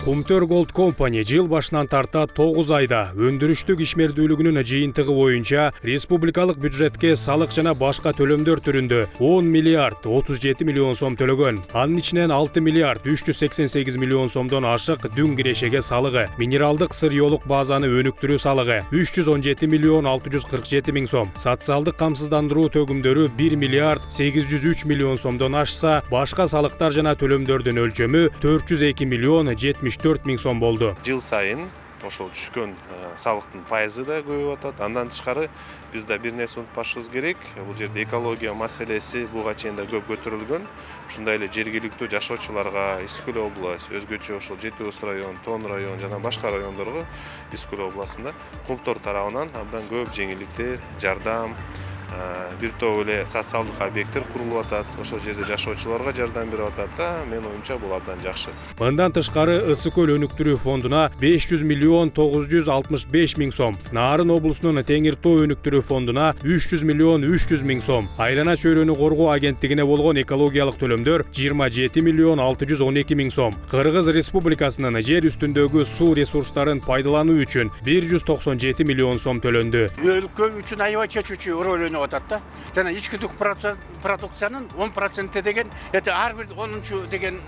Kumtör Gold Company жыл башынан тарта 9 айда өндүрүштүк ишмердүүлүгүнүн жыйынтыгы боюнча республикалык бюджетке салык жана башка төлөмдөр түрүндө 10 миллиард 37 миллион сом төлөгөн. Анын ичинен 6 миллиард 388 миллион сомдон ашык дүң кирешеге салыгы, минералдык сырьёолук базаны өнүктүрүү салыгы 317 миллион 647 миң сом, социалдык камсыздандыруу төгүмдөрү 1 миллиард 803 миллион сомдон ашса, башка салыктар жана төлөмдөрдүн өлчөмү 402 миллион 74 миң сом болду. Жыл сайын ошол түшкөн салыктын пайызы да көбөйүп атат. Андан тышкары биз да бир нерсе унутпашыбыз керек. Бул жерде экология маселеси буга чейин да көп көтөрүлгөн. Ушундай эле жергиликтүү жашоочуларга Искөл областы, өзгөчө ошол Жети Ус район, Тон район жана башка райондорго Искөл областында Кумтор тарабынан абдан көп жеңилдиктер, жардам, бир топ эле социалдык объекттер курулуп атат. Ошол жерде жашоочуларга жардам берип атат да, мен оюмча бул абдан жакшы. Мындан тышкары Ысык көл өнүктүрүү фондуна 500 миллион 965 миң сом, Нарын облусунун Теңир тоо өнүктүрүү фондуна 300 миллион 300 миң сом, Айлана чөйрөнү коргоо агенттигине болгон экологиялык төлөмдөр 27 миллион 612 миң сом, Кыргыз Республикасынын жер үстүндөгү суу ресурстарын пайдалануу үчүн 197 миллион сом төлөндү. Өлкө үчүн аябай чечүүчү роль өнүгүп атат да. Жана ичкидик продукциянын 10% деген, ар бир 10-чу деген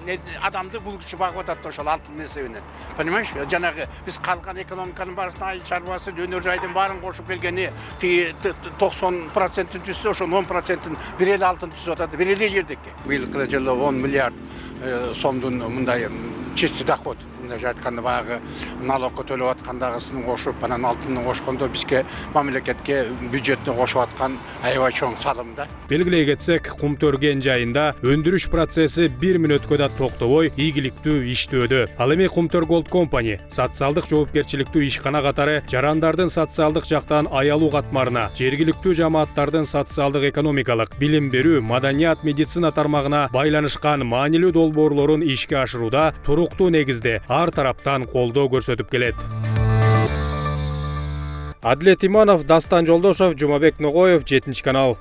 адамды бул киши багып атат ошол алтын эсебинен. Понимаешь? Жанагы биз калган экономиканын баарысына ай чарбасы, өнөр жайдын баарын кошуп келгени 90%-ын түзсө, ошол 10%-ын бир эле алтын түзүп атат, бир эле жердеки. Быйылкы жылы 10 миллиард сомдун мындай чистый доход, мындайча айтканда баягы налогко төлөп аткандагысын кошуп, анан алтынды кошкондо бизге мамлекетке бюджетти кошуп аткан аябай чоң салым да. Белгилей кетсек, Кумтөр кен жайында өндүрүш процесси 1 мүнөткө да токтобой ийгиликтүү иштөөдө. Ал эми Kumtör Gold Company социалдык жоопкерчиликтүү ишкана катары жарандардын социалдык жактан аялуу катмарына, жергиликтүү жамааттардын социалдык экономикалык, билим берүү, маданият, медицина тармагына байланышкан маанилүү долбоорлорун ишке ашырууда туруктуу негизде ар тараптан колдоо көрсөтүп келет. Адилет Иманов, Дастан Жолдошов, Жумабек Ногоев, 7 канал.